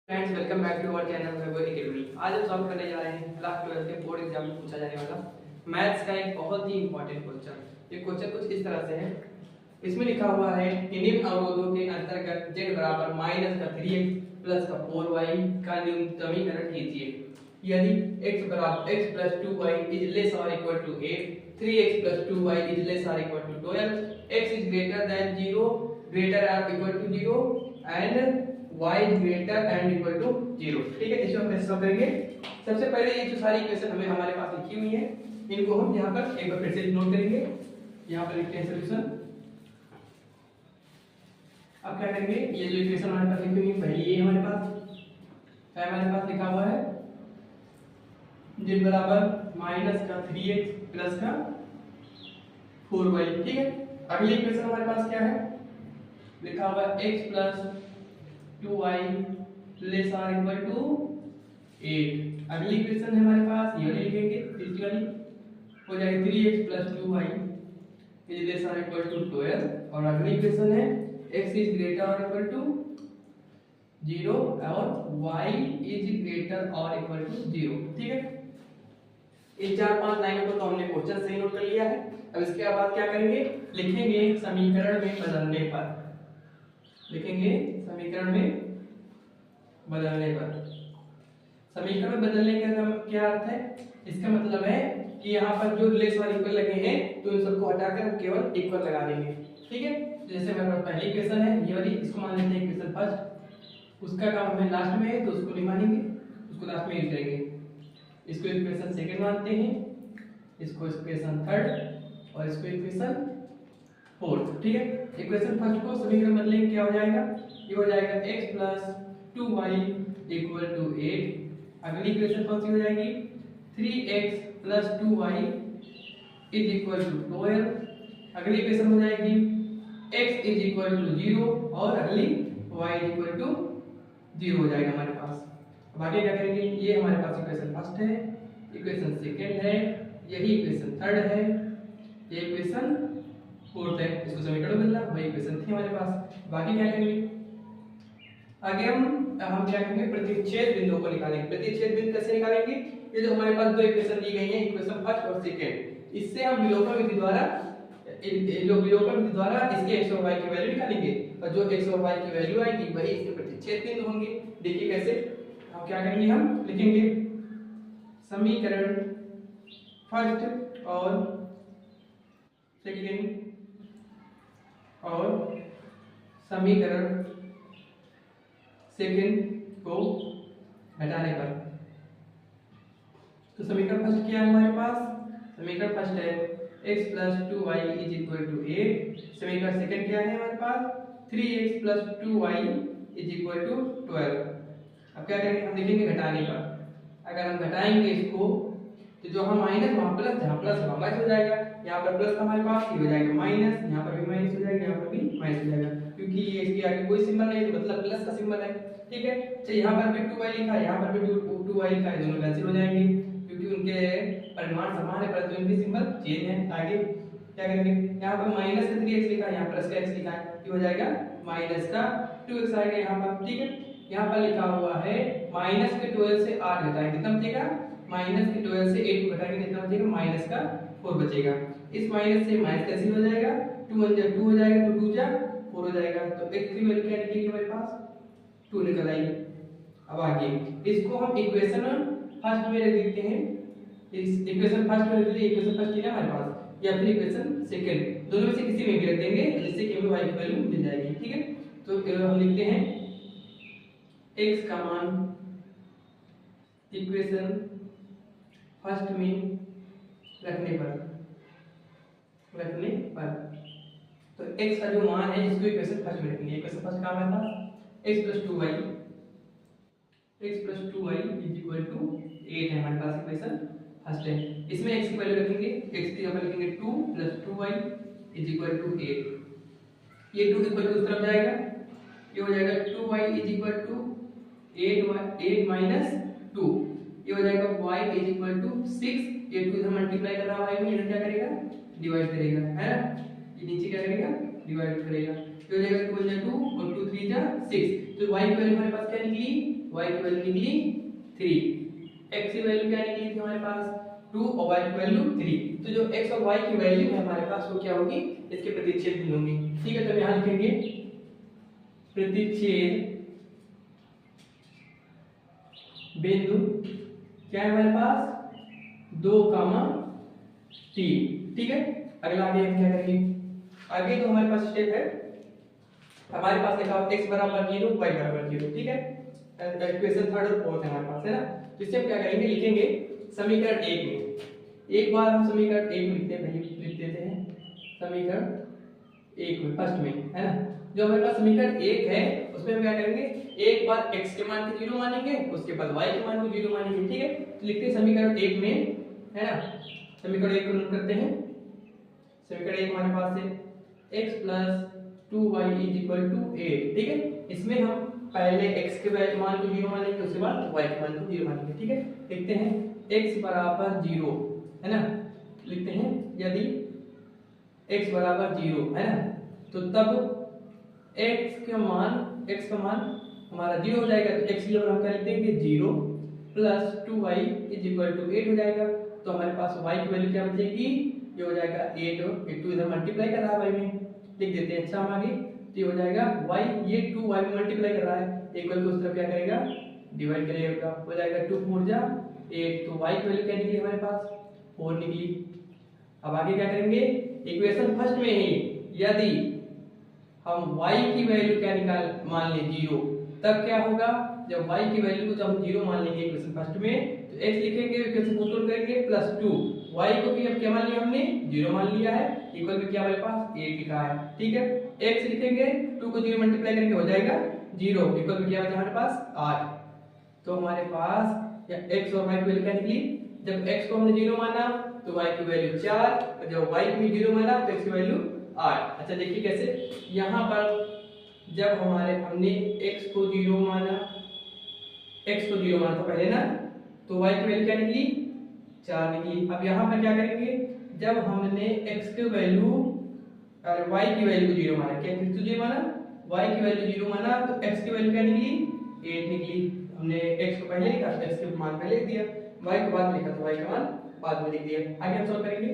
Friends, welcome back to our channel Vaibhav academy. आज हम solve करने जा रहे हैं क्लास 12 के बोर्ड एग्जाम में पूछा जाने वाला मैथ्स का एक बहुत ही इंपॉर्टेंट क्वेश्चन। ये क्वेश्चन कुछ इस तरह से है। इसमें लिखा हुआ है कि निम्न अवरोधों के अंतर्गत z बराबर माइनस का 3x प्लस का 4y का न्यूनतमीकरण कीजिए। यदि x बराबर x plus 2y is less और equal to 8, 3x plus 2y is less और equal to 12, x is greater than 0, greater और equal to 0 and y greater and equal to 0। ठीक है, इसको हम कैसे सॉल्व करेंगे। सबसे पहले ये जो सारी इक्वेशन हमारे पास लिखी हुई है, इनको हम यहाँ पर एक बार फिर से नोट करेंगे। यहाँ पर लिखते हैं सॉल्यूशन। अब क्या करेंगे, ये जो इक्वेशन हमारे पास लिखी हुई है पहले ये हमारे पास लिखा हुआ है z बराबर माइनस का 3x प्लस का 4y। ठीक है, अगली इक्वेशन हमारे पास क्या है, लिखा हुआ है x प्लस 2y लेस और इक्वल टू 8। अगली इक्वेशन है हमारे पास, ये वाली लिखेंगे, तीसरी वाली हो जाएगी 3x plus 2y is less और इक्वल टू 12। और अगली इक्वेशन है x इज ग्रेटर और इक्वल टू 0 और y इज ग्रेटर और इक्वल टू 0। ठीक है, इन 4-5 लाइनों को तो हमने क्वेश्चन से ही नोट कर लिया है। अब इसके बाद क्या करेंगे, लिखेंगे समीकरण में बदलने पर। लिखेंगे समीकरण में बदलने पर। समीकरण में बदलने का क्या अर्थ है, इसका मतलब है कि यहाँ पर जो लेस और इक्वल लगे हैं तो इन सबको हटाकर हम केवल इक्वल लगा देंगे। ठीक है, जैसे हमारे पास पहली इक्वेशन है ये वाली, इसको मान लेते हैं इक्वेशन फर्स्ट। उसका काम हमें लास्ट में है तो उसको नहीं मानेंगे, उसको लास्ट में यूज करेंगे। इसको इक्वेशन सेकंड मानते हैं, इसको इक्वेशन थर्ड और इसको इक्वेशन फोर्थ। ठीक है, इक्वेशन फर्स्ट को समीकरण बदलेंगे, क्या हो जाएगा, ये हो जाएगा x plus 2y equal to 8। अगली इक्वेशन कौन सी हो जाएगी, 3x plus 2y is equal to 12। अगली इक्वेशन हो जाएगी x इज इक्वल टू 0 और अगली y इज इक्वल टू 0 हो जाएगा हमारे पास। अब आगे क्या करेंगे, ये हमारे पास इक्वेशन फर्स्ट है, इक्वेशन सेकंड है, यही इक्वेशन थर्ड है, ये इक्वेशन फोर्थ है। इसको समीकरण बदला, वही इक्वेशन थी हमारे पास। बाकी क्या करेंगे, आगे हम क्या करेंगे, प्रतिच्छेद बिंदुओं को निकालेंगे। प्रतिच्छेद बिंदु कैसे निकालेंगे, ये जो हमारे पास दो इक्वेशन दी गई हैं, इक्वेशन फर्स्ट और सेकंड, इससे हम विलोपन विधि द्वारा इसके x और y की वैल्यू निकालेंगे और जो x और y की वैल्यू आएगी वही इसके प्रतिच्छेद बिंदु होंगे। देखिए कैसे, हम क्या करेंगे, हम लिखेंगे समीकरण फर्स्ट और सेकंड और समीकरण सेकंड को घटाने पर। तो समीकरण फर्स्ट क्या है हमारे पास, समीकरण फर्स्ट है x plus 2y is equal to 8। समीकरण सेकंड क्या है हमारे पास, 3x plus 2y is equal to 12। अब क्या करेंगे, हम लिखेंगे घटाने पर। अगर हम घटाएंगे इसको तो जो हम माइनस वहां प्लस, जहां प्लस वहां माइनस हो जाएगा। यहाँ पर प्लस हमारे पास, ये हो जाएगा माइनस, यहाँ पर भी माइनस हो जाएगा, यहाँ पर भी माइनस हो जाएगा, क्योंकि ये इसके आगे कोई सिंबल नहीं है, मतलब प्लस का सिंबल है। ठीक है, तो यहाँ पर भी 2y लिखा है, यहाँ पर भी 2y लिखा है, दोनों कैंसिल हो जाएंगे क्योंकि उनके परिमाण समान है परंतु इनके सिंबल चेंज है। आगे क्या करेंगे, यहाँ पर माइनस का 3x लिखा है, यहाँ प्लस का x लिखा है, ये हो जाएगा माइनस का 2x आएगा यहाँ पर। ठीक है, यहाँ पर लिखा हुआ है माइनस के 12 से 8 घटाएंगे कितना बचेगा, माइनस के 12 से 8 को घटाएंगे कितना बचेगा, माइनस का 4 बचेगा। इस माइनस से माइनस कैंसिल हो जाएगा, 2 1 जा 2 हो जाएगा, तो 2 जा 4 हो जाएगा। तो x की वैल्यू क्या निकलेगी हमारे पास, 2 निकल आई। अब आगे इसको हम इक्वेशन फर्स्ट में रख देते हैं, इस इक्वेशन फर्स्ट में रख देते हैं, इक्वेशन फर्स्ट है हमारे पास, या फिर इक्वेशन सेकंड, दोनों में से किसी में भी रख देंगे जिससे कि हमें y की वैल्यू मिल जाएगी। ठीक है, तो हम लिखते हैं x का मान इक्वेशन फर्स्ट में रखने पर तो x का जो मान है इसको इक्वेशन फर्स्ट में रखेंगे। इक्वेशन फर्स्ट का हमारे पास x plus 2y is equal to 8 है हमारे पास, इक्वेशन फर्स्ट है। इसमें x की वैल्यू रखेंगे, x की जगह लिखेंगे 2 plus 2y is equal to 8। ये 2 इक्वल टू उस तरफ जाएगा, ये हो जाएगा 2y is equal to 8 minus 2, ये हो जाएगा y इज इक्वल टू 6। ये 2 से मल्टीप्लाई कर रहा है y में, ये क्या करेगा, डिवाइड करेगा, है ना, ये नीचे क्या करेगा, डिवाइड करेगा, तो हो जाएगा 2 2 और 2 3 6। तो y की वैल्यू हमारे पास क्या निकली, y की वैल्यू निकली 3, x की वैल्यू क्या निकली थी हमारे पास 2 और y की वैल्यू 3। तो जो x और y की वैल्यू है हमारे पास वो क्या होगी, इसके प्रतिच्छेद बिंदु होंगी। ठीक है, तो यहाँ लिखेंगे प्रतिच्छेद बिंदु क्या है हमारे पास 2, 3। ठीक है, अगला आगे हम क्या करेंगे, आगे तो हमारे पास स्टेप है, हमारे पास लिखा हुआ x बराबर 0 y बराबर 0। ठीक है, इक्वेशन थर्ड और फोर्थ है हमारे पास, है ना। तो इससे हम क्या करेंगे, लिखेंगे समीकरण 1 में, एक बार हम समीकरण 1 में लिखते हैं, पहले लिख देते हैं समीकरण 1 में फर्स्ट में, है ना। जो हमारे पास समीकरण 1 है उसमें हम क्या करेंगे, एक बार x के मान को 0 मानेंगे, उसके बाद y के मान को 0 मानेंगे। ठीक है, तो लिखते हैं समीकरण 1 में, है ना। समीकरण 1 को नोट करते हैं। समीकरण 1 हमारे पास है x + 2y = 8। ठीक है, इसमें हम पहले x के मान को 0 मानेंगे, उसके बाद y के मान को 0 मानेंगे। ठीक है, लिखते हैं x बराबर 0, है ना। लिखते हैं यदि x बराबर 0 है ना, तो तब x का मान हमारा 0 हो जाएगा। तो x की जगह हम क्या लिख देंगे 0 + 2y = 8 हो जाएगा। तो हमारे पास y की वैल्यू क्या बचेगी, ये हो जाएगा 8 और 2 इधर मल्टीप्लाई कर रहा है y में, लिख देते हैं। अच्छा, हम आगे तो ये हो जाएगा y, ये 2 y में मल्टीप्लाई कर रहा है, इक्वल को उस तरफ क्या करेगा डिवाइड करेगा, हो जाएगा 2 4 जा 8। तो y की वैल्यू क्या निकली हमारे पास 4 निकली। अब आगे क्या करेंगे, इक्वेशन फर्स्ट में ही यदि हम y की वैल्यू क्या मान लें 0, तब क्या होगा, जब y की वैल्यू को जब हम 0 मान लेंगे इक्वेशन फर्स्ट में, तो x लिखेंगे, इक्वेशन को सोल्व करेंगे +2, y को भी अब क्या मान लिया हमने 0 मान लिया है, इक्वल में क्या हमारे पास 8 लिखा है। ठीक है, x लिखेंगे, 2 को 0 मल्टीप्लाई करेंगे हो जाएगा 0, इक्वल में क्या बचा हमारे पास 8। तो हमारे पास या x और y की वैल्यू क्या निकली, जब x को हमने 0 माना तो y की वैल्यू 4, और जब y को भी 0 माना तो x की वैल्यू 8। अच्छा देखिए कैसे, यहाँ पर जब हमने x को 0 माना था पहले ना, तो y की वैल्यू क्या निकली 4 निकली। अब यहाँ पर क्या करेंगे, जब हमने x की वैल्यू और y की वैल्यू को 0 माना, क्या किसको 0 माना, y की वैल्यू 0 माना, तो x की वैल्यू क्या निकली 8 निकली। हमने x को पहले लिखा, x के मान पहले लिख दिया, y को बाद में लिखा तो y का मान बाद में लिख दिया। आगे हम सॉल्व करेंगे,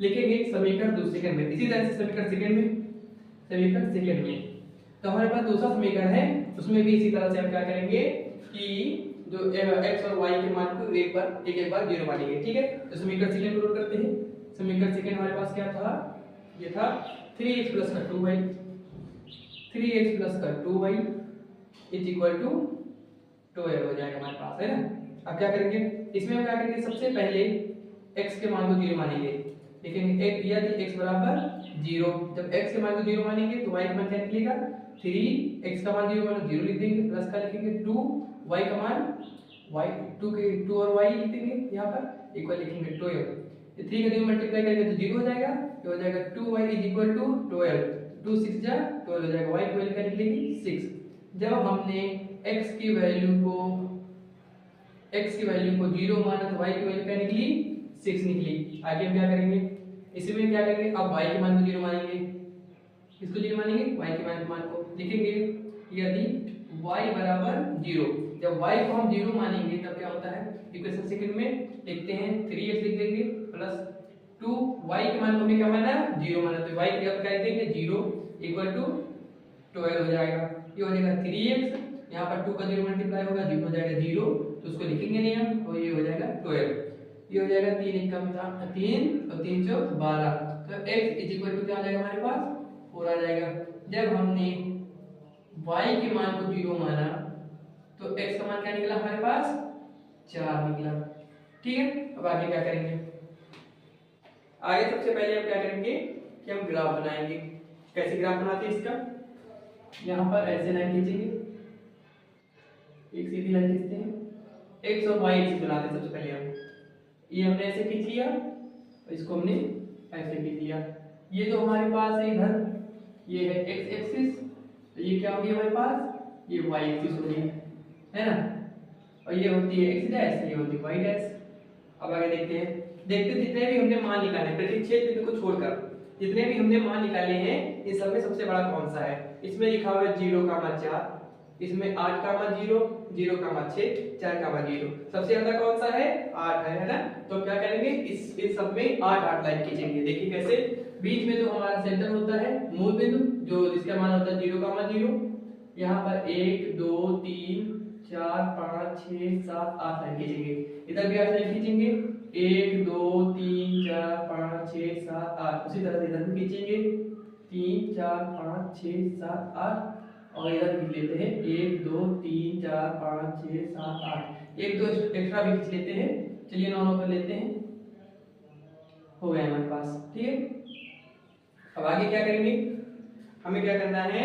लिखेंगे समीकरण दूसरे सेकंड में, इसी तरह से समीकरण सेकंड में। तो हमारे पास दूसरा समीकरण है, उसमें भी इसी तरह से हम क्या करेंगे कि जो x और y के मान को एक बार 0 मानेंगे। ठीक है, तो समीकरण सेकंड को नोट करते हैं। समीकरण सेकंड हमारे पास क्या था, ये था 3x + 2y, 3x + 2y = 12 हो जाएगा हमारे पास, है ना। अब क्या करेंगे, इसमें हम क्या करेंगे, सबसे पहले x के मान को 0 मानेंगे, लिखेंगे यदि x बराबर 0, जब x के मान को 0 मानेंगे तो y का मान क्या निकलेगा 3, x का मान 0 मानो 0 लिख देंगे, प्लस का लिखेंगे 2, y का मान 2 और y लिख देंगे यहाँ पर, इक्वल लिखेंगे 12। ये 3 का 0 मल्टीप्लाई करेंगे तो 0 हो जाएगा, ये हो जाएगा 2y = 12, 2 6 जा 12 हो जाएगा, y की वैल्यू क्या निकलेगी 6। जब हमने x की वैल्यू को 0 माना तो y की वैल्यू क्या निकली 6 निकली। आगे हम क्या करेंगे, इसी में क्या करेंगे, अब y के मान को 0 मानेंगे, इसको 0 मानेंगे, y के मान को लिखेंगे यदि y बराबर 0, जब y को हम 0 मानेंगे तब क्या होता है, इक्वेशन सेकंड में लिखते हैं 3x लिख देंगे प्लस 2, y के मान को हमने क्या माना 0 माना, तो y की जगह क्या लिख देंगे 0 = 12 हो जाएगा। ये हो जाएगा 3x, यहाँ पर 2 का 0 मल्टीप्लाई होगा, 0 हो जाएगा 0, तो उसको लिखेंगे नहीं हम, तो ये हो जाएगा 12। ये हो जाएगा 3 1 का 3 और 3 4 12, तो x = क्या आ जाएगा हमारे पास 4 आ जाएगा। जब हमने y के मान को 0 माना तो x का मान क्या निकला हमारे पास 4 निकला। ठीक है, अब आगे क्या करेंगे, आगे सबसे पहले हम क्या करेंगे कि हम ग्राफ बनाएंगे। कैसे ग्राफ बनाते हैं इसका, यहाँ पर ऐसे लाइन खींचेंगे, एक सीधी लाइन खींचते हैं, x और y एक्सिस बनाते हैं। सबसे पहले हम ये हमने ऐसे खींच लिया, इसको हमने ऐसे खींच लिया। ये जो हमारे पास है इधर, ये है x एक्सिस, तो ये क्या होगी हमारे पास, ये y एक्सिस होगी, है ना, और ये होती है x डैश, ये होती है y डैश। अब आगे देखते हैं, जितने भी हमने मान निकाले प्रतिच्छेद बिंदु को छोड़कर, जितने भी हमने मान निकाले हैं, इस सब में सबसे बड़ा कौन सा है। इसमें लिखा हुआ है 0, 4, इसमें 8, 0, 0, 6, 4, 0। सबसे ज्यादा कौन सा है 8 है ना। तो क्या करेंगे इस सब में 8 8 लाइन खींचेंगे। देखिए कैसे, बीच में जो हमारा सेंटर होता है मूल बिंदु जो जिसका मान होता है 0, 0, यहाँ पर 1 2 3 4 5 6 7 8 लाइन खींचेंगे। इधर भी 8 लाइन खींचेंगे, 1 2 3 4 5 6 7 8। उसी तरह से इधर भी खींचेंगे 3 4 5 6 7 8। और इधर खींच लेते हैं 1 2 3 4 5 6 7 8। एक दो एक्स्ट्रा भी खींच लेते हैं। चलिए 9 9 कर लेते हैं, हो गया हमारे पास। ठीक है, अब आगे क्या करेंगे, हमें क्या करना है,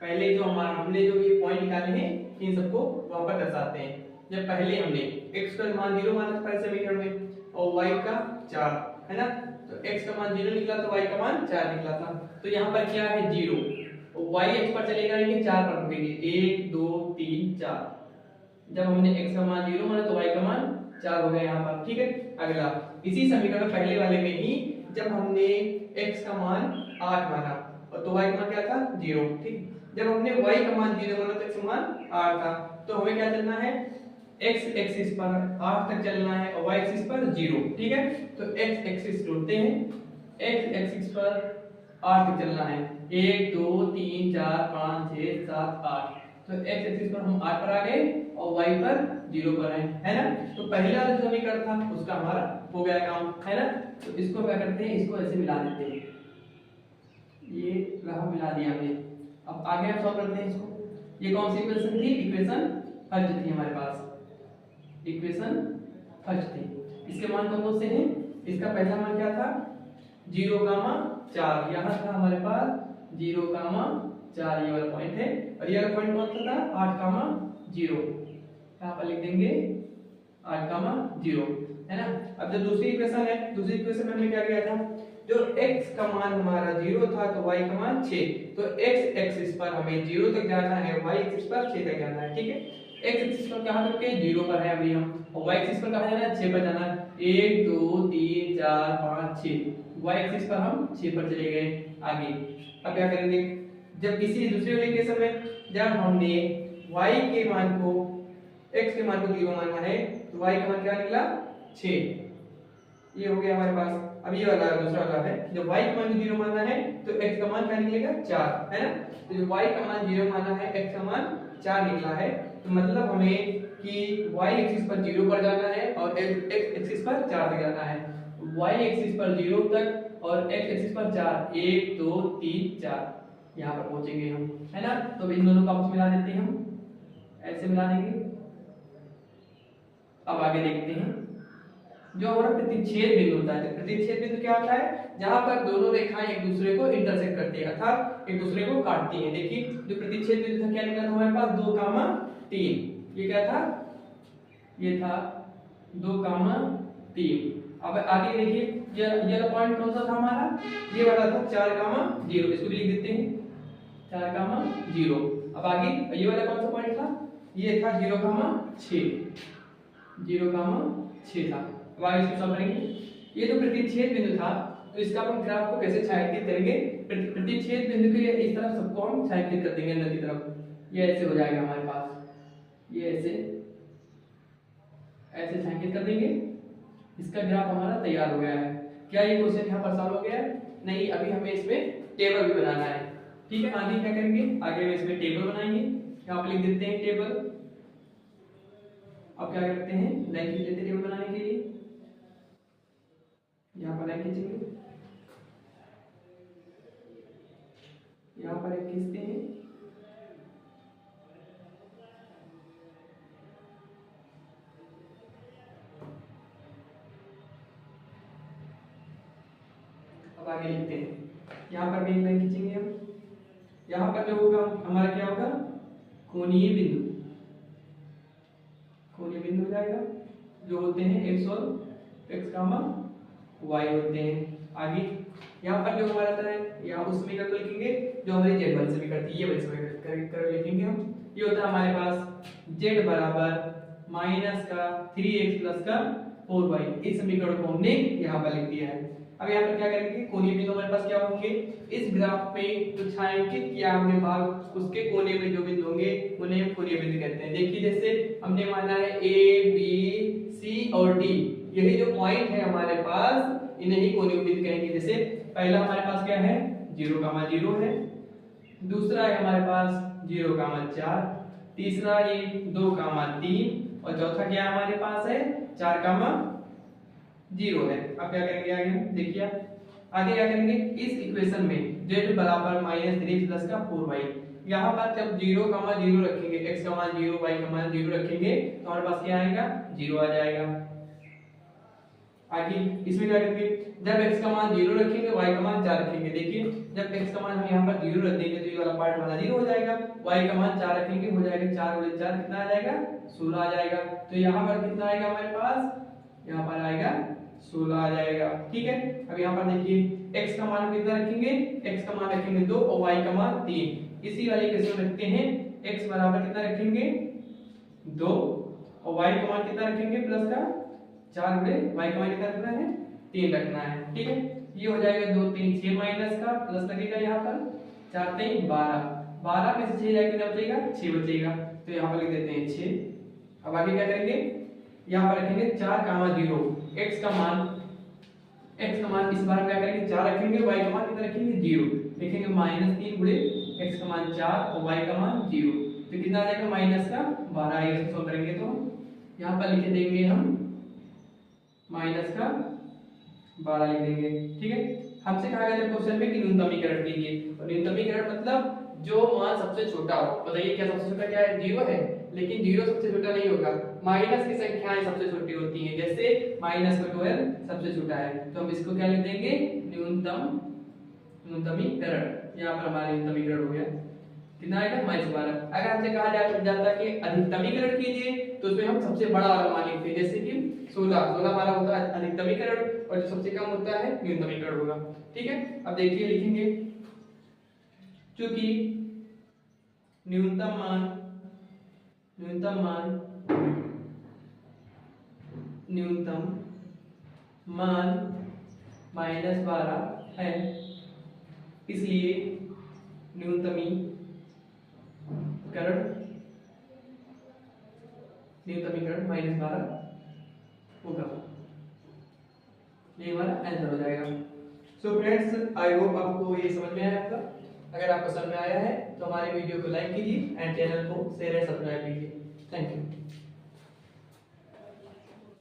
पहले जो हमने जो ये पॉइंट निकाले हैं इन सबको वहां पर दर्शाते हैं। जब पहले हमने x का मान 0 माना था पहले समीकरण में और y का 4 है ना, तो x का मान 0 निकला तो y का मान 4 निकला था। तो यहाँ पर क्या है 0 और y x पर चलेगा नहीं 4 पर रुकेंगे 1 2 3 4। जब हमने x का मान 0 माना तो y का मान 4 हो गया यहाँ पर। ठीक है, अगला इसी समीकरण पहले वाले में ही जब हमने x का मान 8 माना और तो y का मान क्या था 0। ठीक, जब हमने y का मान 0 माना तो x का मान 8 था। तो हमें क्या चलना है x एक्सिस पर 8 तक चलना है और y एक्सिस पर 0। ठीक है, तो x एक्सिस जोड़ते हैं, x एक्सिस पर 8 तक चलना है 1 2 3 4 5 6 7 8। तो x एक्सिस पर हम 8 पर आ गए और y पर 0 पर है ना। तो पहला जो समीकरण था उसका हमारा हो गया काम है ना। तो इसको क्या करते हैं, इसको ऐसे मिला देते हैं, ये रहा मिला दिया हमने। अब आगे हम सॉल्व करते हैं इसको। ये कौन सी इक्वेशन थी, इक्वेशन फर्स्ट थी हमारे पास, इक्वेशन फर्स्ट थी। इसके मान कौन से हैं, इसका पहला मान क्या था 0, 4। यहाँ था हमारे पास 0, 4 ये वाला पॉइंट है और ये वाला पॉइंट कौन सा था 8, 0। यहाँ पर लिख देंगे 8, 0 है ना। अब जो दूसरी इक्वेशन है, दूसरी इक्वेशन में हमने क्या किया था, जो x का मान हमारा 0 था तो y का मान 6। तो x एक्सिस पर हमें 0 तक जाना है, y एक्सिस पर 6 तक जाना है। ठीक है, x एक्सिस पर कहां तक के 0 पर है अभी हम, और y एक्सिस पर कहां जाना है 6 पर जाना है। 1 2 3 4 5 6 y एक्सिस पर हम 6 पर चले गए आगे। अब क्या करेंगे, जब किसी दूसरे वाले केस में जब हमने y के मान को x के मान को 0 माना है तो y का मान क्या निकला 6। ये हो गया हमारे पास। अब ये वाला दूसरा वाला है, जब y का मान 0 माना है तो x का मान क्या निकलेगा 4 है ना। तो जब y का मान 0 माना है, x का मान 4 निकला है, तो मतलब हमें कि y एक्सिस पर 0 पर जाना है और x एक्सिस पर 4 तक जाना है। y एक्सिस पर 0 तक और x एक्सिस पर 4, 1 2 3 4 यहाँ पर पहुंचेंगे हम है ना। तो इन दोनों को आपस में मिला देते हैं, हम ऐसे मिला देंगे। अब आगे देखते हैं जो हमारा प्रतिच्छेद बिंदु होता है। प्रतिच्छेद बिंदु क्या होता है, जहां पर दोनों रेखाएं एक दूसरे को इंटरसेक्ट करती है अर्थात एक दूसरे को काटती हैं। देखिए जो प्रतिच्छेद बिंदु था क्या निकला था हमारे पास 2, 3। ये क्या था, ये था 2, 3। अब आगे देखिए ये वाला पॉइंट कौन सा था हमारा, ये वाला था 4, 0। इसको भी लिख देते हैं 4, 0। अब आगे ये वाला कौन सा पॉइंट था, ये था 0, 6। 0, 6 था। अब आगे इसको सॉल्व करेंगे। ये जो प्रतिच्छेद बिंदु था तो इसका अपन ग्राफ को कैसे छायांकित करेंगे, प्रतिच्छेद बिंदु के इस तरफ सबको हम छायांकित कर देंगे अंदर की तरफ। ये ऐसे हो जाएगा हमारे पास, ये ऐसे ऐसे छायांकित कर देंगे। इसका ग्राफ हमारा तैयार हो गया है। क्या ये क्वेश्चन यहाँ पर सॉल्व हो गया है, नहीं, अभी हमें इसमें टेबल भी बनाना है। ठीक है, आगे क्या करेंगे, आगे में इसमें टेबल बनाएंगे। यहाँ पर लिख देते हैं टेबल। अब क्या करते हैं, लाइन खींच लेते हैं टेबल बनाने के लिए। यहाँ पर लाइन खींचेंगे, यहाँ पर एक खींचते हैं, अब आगे लिखते हैं। यहाँ पर भी एक लाइन खींचेंगे हम। यहाँ पर जो होगा हमारा क्या होगा, कोणीय बिंदु। कोणीय बिंदु हो जाएगा जो होते हैं x और x, y होते हैं। आगे यहाँ पर जो हमारा था यहाँ उस समीकरण को लिखेंगे जो हमारी z वाली समीकरण थी, ये वाली समीकरण कर लिखेंगे हम। ये होता है हमारे पास z बराबर माइनस का 3x प्लस का 4y। इस समीकरण को हमने यहाँ पर लिख दिया है। अब यहाँ पर क्या करेंगे, कोणीय बिंदु हमारे पास क्या होंगे, इस ग्राफ पे जो छायांकित किया हमने भाग उसके कोने में जो बिंदु होंगे उन्हें हम कोणीय बिंदु कहते हैं। देखिए जैसे हमने माना है ए बी सी और डी, यही जो पॉइंट है हमारे पास इन्हें ही कोणीय बिंदु कहेंगे। जैसे पहला हमारे पास क्या है 0,0 है, दूसरा है हमारे पास 0,4, तीसरा ये 2,3 और चौथा क्या हमारे पास है 4,0 है। अब क्या करेंगे आगे, देखिए आगे क्या करेंगे, इस इक्वेशन में z बराबर -3 प्लस का 4y, यहाँ पर जब 0,0 रखेंगे, x का मान 0 y का मान 0 रखेंगे तो हमारे पास क्या आएगा 0 आ जाएगा। आगे इसमें क्या करेंगे, जब x का मान 0 रखेंगे y का मान 4 रखेंगे। देखिए जब x का मान हम यहाँ पर 0 रख देंगे तो ये वाला पार्ट वाला 0 हो जाएगा, y का मान 4 रखेंगे हो जाएगा 4 × 4 कितना आ जाएगा 16 आ जाएगा। तो यहाँ पर कितना आएगा हमारे पास, यहाँ पर आएगा 16 आ जाएगा। ठीक है, अब यहाँ पर देखिए x का मान कितना रखेंगे, x का मान रखेंगे 2 और y का मान 3। इसी वाली इक्वेशन में रखते हैं x बराबर कितना रखेंगे 2 और y का मान कितना रखेंगे प्लस का 4 गुणे y का मान कितना रखना है 3 रखना है। ठीक है, ये हो जाएगा 2 3 6 माइनस का प्लस लगेगा यहाँ पर 4 3 12, 12 में से 6 जाएगा कितना बचेगा 6 बचेगा, तो यहाँ पर लिख देते हैं 6। अब आगे क्या करेंगे, यहाँ पर रखेंगे 4,0, x का मान इस बार क्या करेंगे 4 रखेंगे, y का मान कितना रखेंगे 0, लिखेंगे -3 गुणे x का मान 4 और y का मान 0, तो कितना आ जाएगा -12 आएगा। इसको सॉल्व करेंगे तो यहाँ पर लिख देंगे हम -12 लिख देंगे। ठीक है, हमसे कहा गया था क्वेश्चन में कि न्यूनतमीकरण कीजिए, और न्यूनतमीकरण मतलब जो मान सबसे छोटा हो। बताइए क्या सबसे छोटा क्या है 0 है, लेकिन 0 सबसे छोटा नहीं होगा, माइनस की संख्याएं सबसे छोटी होती हैं, जैसे -12 सबसे छोटा है, तो हम इसको क्या लिख देंगे न्यूनतमीकरण। यहाँ पर हमारा न्यूनतमीकरण हो गया, कितना आएगा -12। अगर हमसे कहा जाता कि अधिकतमीकरण कीजिए तो उसमें हम सबसे बड़ा वाला मान लिखते हैं, जैसे कि 16 हमारा होता है अधिकतमीकरण और जो सबसे कम होता है न्यूनतमीकरण होगा। ठीक है, अब देखिए लिखेंगे चूंकि न्यूनतम मान -12 है, इसलिए न्यूनतमीकरण -12 होगा। ये हमारा आंसर हो जाएगा। सो फ्रेंड्स, आई होप आपको ये समझ में आया होगा। अगर आपको समझ में आया है तो हमारे वीडियो को लाइक कीजिए एंड चैनल को शेयर एंड सब्सक्राइब कीजिए। Thank you.